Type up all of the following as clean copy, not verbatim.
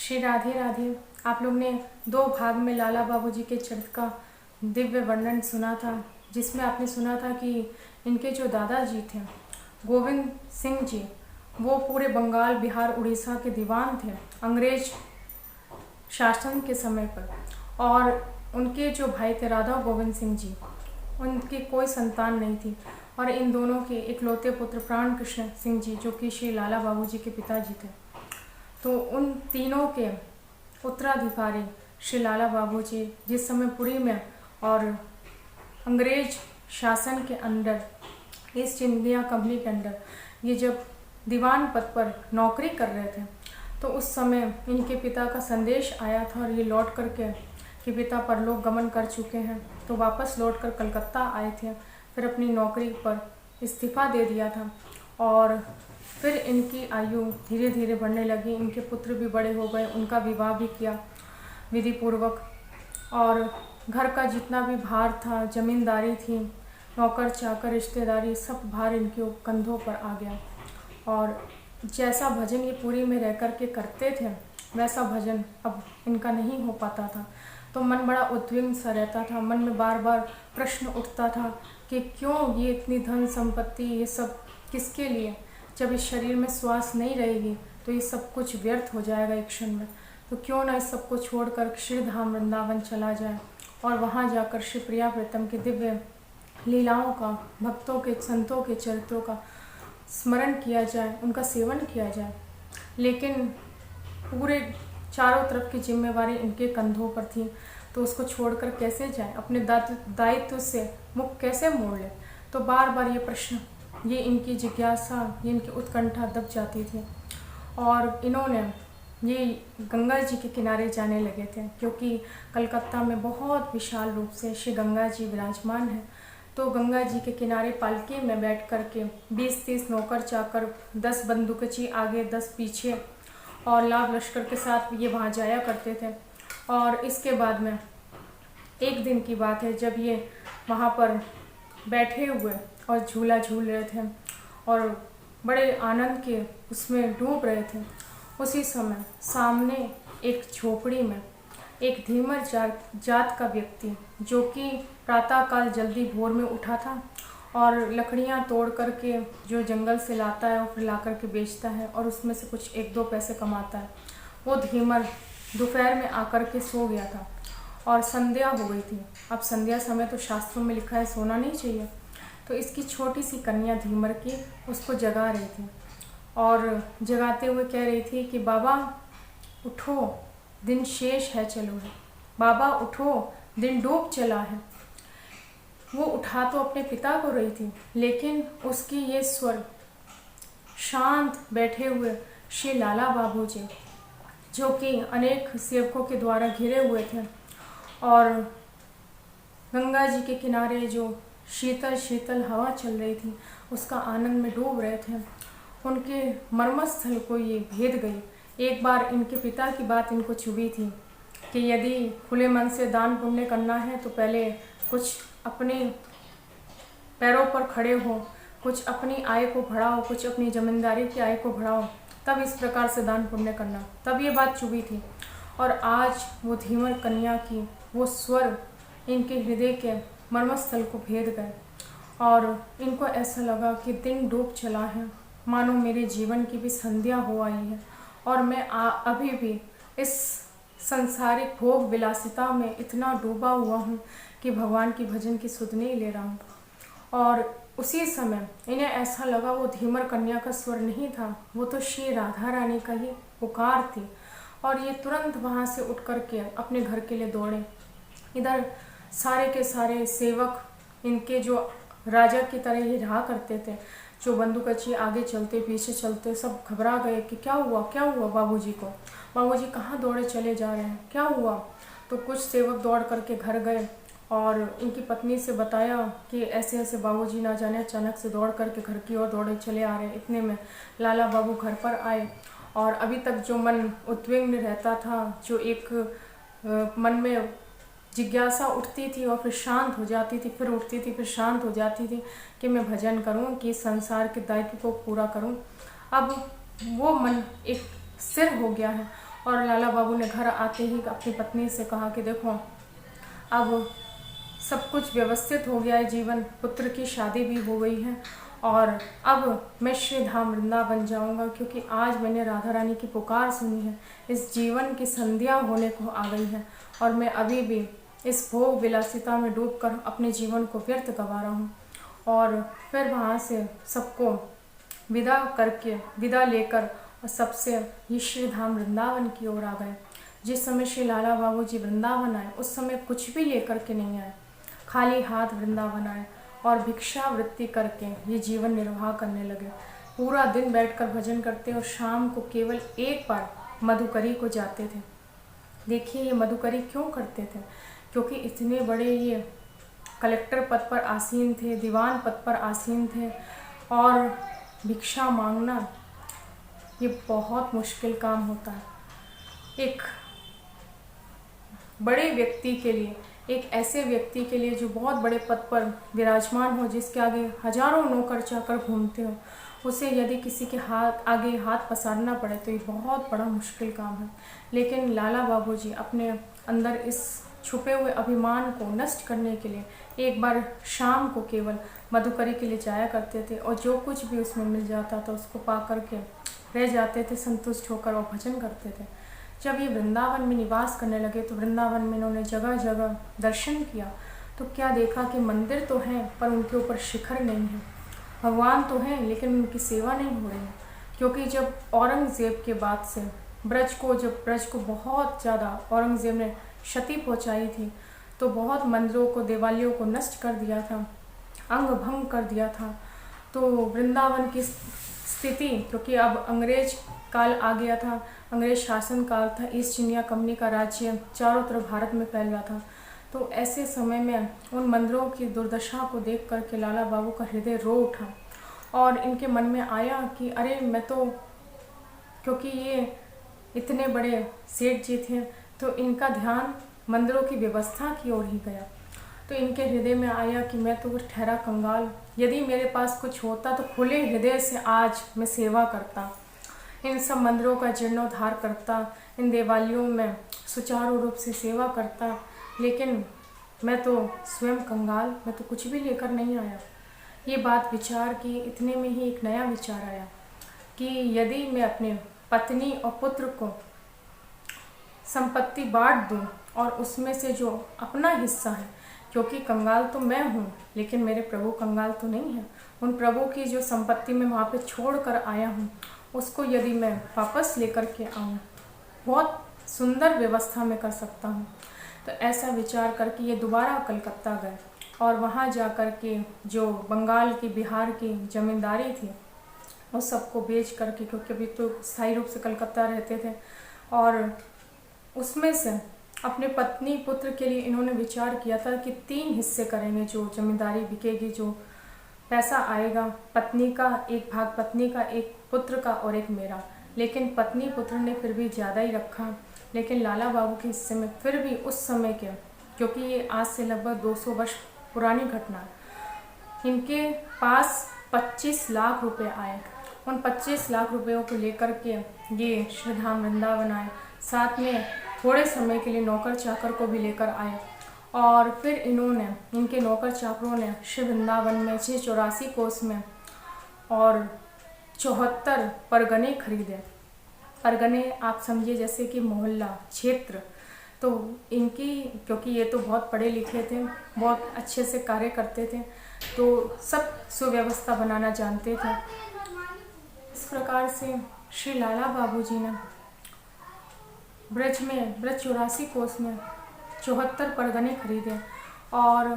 श्री राधे राधे। आप लोग ने दो भाग में लाला बाबूजी के चरित्र का दिव्य वर्णन सुना था, जिसमें आपने सुना था कि इनके जो दादाजी थे गोविंद सिंह जी, वो पूरे बंगाल, बिहार, उड़ीसा के दीवान थे अंग्रेज शासन के समय पर। और उनके जो भाई थे राधा गोविंद सिंह जी, उनकी कोई संतान नहीं थी। और इन दोनों के इकलौते पुत्र प्राण कृष्ण सिंह जी, जो कि श्री लाला बाबूजी के पिताजी थे, तो उन तीनों के उत्तराधिकारी श्री लाला बाबूजी जिस समय पुरी में और अंग्रेज शासन के अंडर, ईस्ट इंडिया कंपनी के अंडर ये जब दीवान पद पर नौकरी कर रहे थे, तो उस समय इनके पिता का संदेश आया था और ये लौट करके कि पिता परलोक गमन कर चुके हैं, तो वापस लौटकर कलकत्ता आए थे। फिर अपनी नौकरी पर इस्तीफ़ा दे दिया था और फिर इनकी आयु धीरे धीरे बढ़ने लगी। इनके पुत्र भी बड़े हो गए, उनका विवाह भी किया विधि पूर्वक, और घर का जितना भी भार था, जमींदारी थी, नौकर चाकर, रिश्तेदारी, सब भार इनके कंधों पर आ गया। और जैसा भजन ये पुरी में रह कर के करते थे, वैसा भजन अब इनका नहीं हो पाता था। तो मन बड़ा उद्विग्न सा रहता था, मन में बार बार प्रश्न उठता था कि क्यों ये इतनी धन संपत्ति, ये सब किसके लिए? जब इस शरीर में श्वास नहीं रहेगी तो ये सब कुछ व्यर्थ हो जाएगा एक क्षण में। तो क्यों ना इस सब को छोड़कर श्री धाम वृंदावन चला जाए और वहाँ जाकर श्री प्रिया प्रीतम के दिव्य लीलाओं का, भक्तों के, संतों के चरित्रों का स्मरण किया जाए, उनका सेवन किया जाए। लेकिन पूरे चारों तरफ की जिम्मेवारी इनके कंधों पर थी, तो उसको छोड़कर कैसे जाए, अपने दायित्व से मुख कैसे मोड़ ले? तो बार बार ये प्रश्न, ये इनकी जिज्ञासा, ये इनकी उत्कंठा दब जाती थी। और इन्होंने ये गंगा जी के किनारे जाने लगे थे, क्योंकि कलकत्ता में बहुत विशाल रूप से श्री गंगा जी विराजमान है। तो गंगा जी के किनारे पालकी में बैठ कर के 20-30 नौकर चाकर, 10 बंदूकची आगे, 10 पीछे, और लाभ लश्कर के साथ ये वहाँ जाया करते थे। और इसके बाद में एक दिन की बात है, जब ये वहाँ पर बैठे हुए और झूला झूल रहे थे और बड़े आनंद के उसमें डूब रहे थे, उसी समय सामने एक झोपड़ी में एक धीमर जात का व्यक्ति, जो कि प्रातःकाल जल्दी भोर में उठा था और लकड़ियाँ तोड़ करके जो जंगल से लाता है और फिर ला करके बेचता है और उसमें से कुछ 1-2 पैसे कमाता है, वो धीमर दोपहर में आकर के सो गया था और संध्या हो गई थी। अब संध्या समय तो शास्त्रों में लिखा है सोना नहीं चाहिए, तो इसकी छोटी सी कन्या धीमर की उसको जगा रही थी और जगाते हुए कह रही थी कि बाबा उठो, दिन शेष है, चलो है, बाबा उठो, दिन डूब चला है। वो उठा तो अपने पिता को रही थी, लेकिन उसकी ये स्वर शांत बैठे हुए श्री लाला बाबूजी, जो कि अनेक सेवकों के द्वारा घिरे हुए थे और गंगा जी के किनारे जो शीतल शीतल हवा चल रही थी उसका आनंद में डूब रहे थे, उनके मर्मस्थल को ये भेद गई। एक बार इनके पिता की बात इनको चुभी थी कि यदि खुले मन से दान पुण्य करना है तो पहले कुछ अपने पैरों पर खड़े हो, कुछ अपनी आय को बढ़ाओ, कुछ अपनी जमींदारी की आय को बढ़ाओ, तब इस प्रकार से दान पुण्य करना। तब ये बात चुभी थी। और आज वो धीमर कन्या की वो स्वर इनके हृदय के मर्मस्थल को भेद गए और इनको ऐसा लगा कि दिन डूब चला है, मानो मेरे जीवन की भी संध्या हो आई है और मैं अभी भी इस संसारिक भोग विलासिता में इतना डूबा हुआ हूँ कि भगवान की भजन की सुध नहीं ले रहा हूँ। और उसी समय इन्हें ऐसा लगा वो धीमर कन्या का स्वर नहीं था, वो तो श्री राधा रानी का ही पुकार थी। और ये तुरंत वहाँ से उठ कर के अपने घर के लिए दौड़े। इधर सारे के सारे सेवक इनके जो राजा की तरह ही रहा करते थे, जो बंदूकची आगे चलते पीछे चलते, सब घबरा गए कि क्या हुआ बाबूजी को, बाबूजी कहाँ दौड़े चले जा रहे हैं, क्या हुआ? तो कुछ सेवक दौड़ करके घर गए और इनकी पत्नी से बताया कि ऐसे ऐसे बाबूजी ना जाने अचानक से दौड़ करके घर की ओर दौड़े चले आ रहे हैं। इतने में लाला बाबू घर पर आए और अभी तक जो मन उद्विग्न रहता था, जो एक मन में जिज्ञासा उठती थी और फिर शांत हो जाती थी, फिर उठती थी, फिर शांत हो जाती थी कि मैं भजन करूं, कि संसार के दायित्व को पूरा करूं, अब वो मन एक स्थिर हो गया है और लाला बाबू ने घर आते ही अपनी पत्नी से कहा कि देखो, अब सब कुछ व्यवस्थित हो गया है, जीवन, पुत्र की शादी भी हो गई है और अब मैं श्री धाम वृंदावन जाऊंगा, क्योंकि आज मैंने राधा रानी की पुकार सुनी है। इस जीवन की संध्या होने को आ गई है और मैं अभी भी इस भोग विलासिता में डूबकर अपने जीवन को व्यर्थ गंवा रहा हूँ। और फिर वहाँ से सबको विदा लेकर और सबसे ये श्री धाम वृंदावन की ओर आ गए। जिस समय श्री लाला बाबू जी वृंदावन आए उस समय कुछ भी लेकर के नहीं आए, खाली हाथ वृंदावन आए और भिक्षावृत्ति करके ये जीवन निर्वाह करने लगे। पूरा दिन बैठकर भजन करते और शाम को केवल एक बार मधुकरी को जाते थे। देखिए ये मधुकरी क्यों करते थे, क्योंकि इतने बड़े ये कलेक्टर पद पर आसीन थे, दीवान पद पर आसीन थे और भिक्षा मांगना ये बहुत मुश्किल काम होता है। एक बड़े व्यक्ति के लिए, एक ऐसे व्यक्ति के लिए जो बहुत बड़े पद पर विराजमान हो, जिसके आगे हजारों नौकर चाकर घूमते हो, उसे यदि किसी के आगे हाथ पसारना पड़े तो ये बहुत बड़ा मुश्किल काम है। लेकिन लाला बाबू जी अपने अंदर इस छुपे हुए अभिमान को नष्ट करने के लिए एक बार शाम को केवल मधुकरी के लिए जाया करते थे और जो कुछ भी उसमें मिल जाता था उसको पा करके रह जाते थे संतुष्ट होकर और भजन करते थे। जब ये वृंदावन में निवास करने लगे तो वृंदावन में इन्होंने जगह जगह दर्शन किया तो क्या देखा कि मंदिर तो हैं पर उनके ऊपर शिखर नहीं है, भगवान तो हैं लेकिन उनकी सेवा नहीं हो रही है। क्योंकि जब औरंगज़ेब के बाद से ब्रज को बहुत ज़्यादा औरंगज़ेब ने क्षति पहुंचाई थी तो बहुत मंदिरों को, देवालयों को नष्ट कर दिया था, अंग भंग कर दिया था। तो वृंदावन की स्थिति, क्योंकि अब अंग्रेज काल आ गया था, अंग्रेज शासन काल था, ईस्ट इंडिया कंपनी का राज्य चारों तरफ भारत में फैल गया था। तो ऐसे समय में उन मंदिरों की दुर्दशा को देख कर के लाला बाबू का हृदय रो उठा और इनके मन में आया कि अरे मैं तो, क्योंकि ये इतने बड़े सेठ जी थे तो इनका ध्यान मंदिरों की व्यवस्था की ओर ही गया। तो इनके हृदय में आया कि मैं तो ठहरा कंगाल, यदि मेरे पास कुछ होता तो खुले हृदय से आज मैं सेवा करता, इन सब मंदिरों का जीर्णोद्धार करता, इन देवालयों में सुचारू रूप से सेवा करता। लेकिन मैं तो स्वयं कंगाल, मैं तो कुछ भी लेकर नहीं आया। ये बात विचार की, इतने में ही एक नया विचार आया कि यदि मैं अपने पत्नी और पुत्र को संपत्ति बांट दूं और उसमें से जो अपना हिस्सा है, क्योंकि कंगाल तो मैं हूँ लेकिन मेरे प्रभु कंगाल तो नहीं है, उन प्रभु की जो संपत्ति मैं वहाँ पे छोड़ कर आया हूँ उसको यदि मैं वापस लेकर के आऊँ, बहुत सुंदर व्यवस्था में कर सकता हूँ। तो ऐसा विचार करके ये दोबारा कलकत्ता गए और वहाँ जा कर के जो बंगाल की, बिहार की ज़मींदारी थी उस सबको बेच करके, क्योंकि अभी तो स्थायी रूप से कलकत्ता रहते थे, और उसमें से अपने पत्नी पुत्र के लिए इन्होंने विचार किया था कि 3 हिस्से करेंगे। जो जमींदारी बिकेगी, जो पैसा आएगा, पत्नी का एक भाग, पत्नी का एक, पुत्र का और एक मेरा। लेकिन पत्नी पुत्र ने फिर भी ज़्यादा ही रखा। लेकिन लाला बाबू के हिस्से में फिर भी उस समय के, क्योंकि ये आज से लगभग 200 वर्ष पुरानी घटना, इनके पास 25 लाख रुपए आए। उन 25 लाख रुपयों को लेकर के ये श्री धाम वृंदावन आए। साथ में थोड़े समय के लिए नौकर चाकर को भी लेकर आए और फिर इन्होंने, इनके नौकर चाकरों ने श्री वृंदावन में 84 कोस में और 74 परगने खरीदे। परगने आप समझिए जैसे कि मोहल्ला, क्षेत्र। तो इनकी, क्योंकि ये तो बहुत पढ़े लिखे थे, बहुत अच्छे से कार्य करते थे, तो सब सुव्यवस्था बनाना जानते थे। इस प्रकार से श्री लाला बाबू जी ने ब्रज 84 कोस में 74 परगने खरीदे और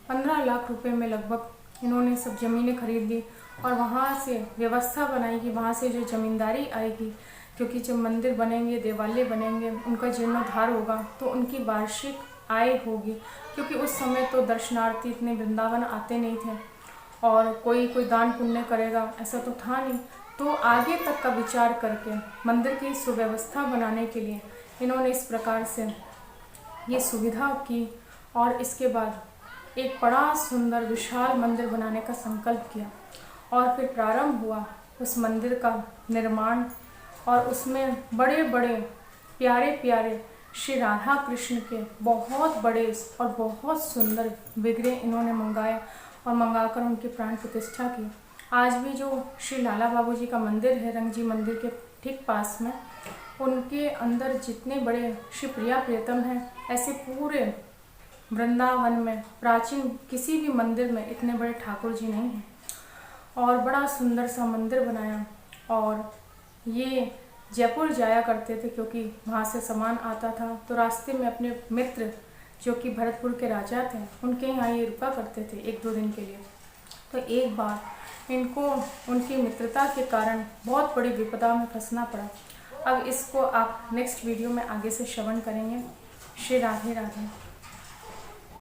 15 लाख रुपए में लगभग इन्होंने सब ज़मीनें खरीद ली और वहाँ से व्यवस्था बनाई कि वहाँ से जो ज़मींदारी आएगी, क्योंकि जब मंदिर बनेंगे, देवालय बनेंगे, उनका जीर्णोद्धार होगा तो उनकी वार्षिक आय होगी। क्योंकि उस समय तो दर्शनार्थी इतने वृंदावन आते नहीं थे और कोई दान पुण्य करेगा ऐसा तो था नहीं। तो आगे तक का विचार करके मंदिर की सुव्यवस्था बनाने के लिए इन्होंने इस प्रकार से ये सुविधा की और इसके बाद एक बड़ा सुंदर विशाल मंदिर बनाने का संकल्प किया और फिर प्रारंभ हुआ उस मंदिर का निर्माण। और उसमें बड़े बड़े प्यारे प्यारे श्री राधा कृष्ण के बहुत बड़े और बहुत सुंदर विग्रह इन्होंने मंगाए और मंगाकर उनकी प्राण प्रतिष्ठा की। आज भी जो श्री लाला बाबू जी का मंदिर है रंगजी मंदिर के ठीक पास में, उनके अंदर जितने बड़े श्री प्रिया प्रियतम हैं, ऐसे पूरे वृंदावन में प्राचीन किसी भी मंदिर में इतने बड़े ठाकुर जी नहीं हैं। और बड़ा सुंदर सा मंदिर बनाया। और ये जयपुर जाया करते थे क्योंकि वहाँ से सामान आता था, तो रास्ते में अपने मित्र जो कि भरतपुर के राजा थे उनके यहाँ ये रुका करते थे 1-2 दिन के लिए। तो एक बार इनको उनकी मित्रता के कारण बहुत बड़ी विपदा में फंसना पड़ा। अब इसको आप नेक्स्ट वीडियो में आगे से श्रवण करेंगे। श्री राधे राधे।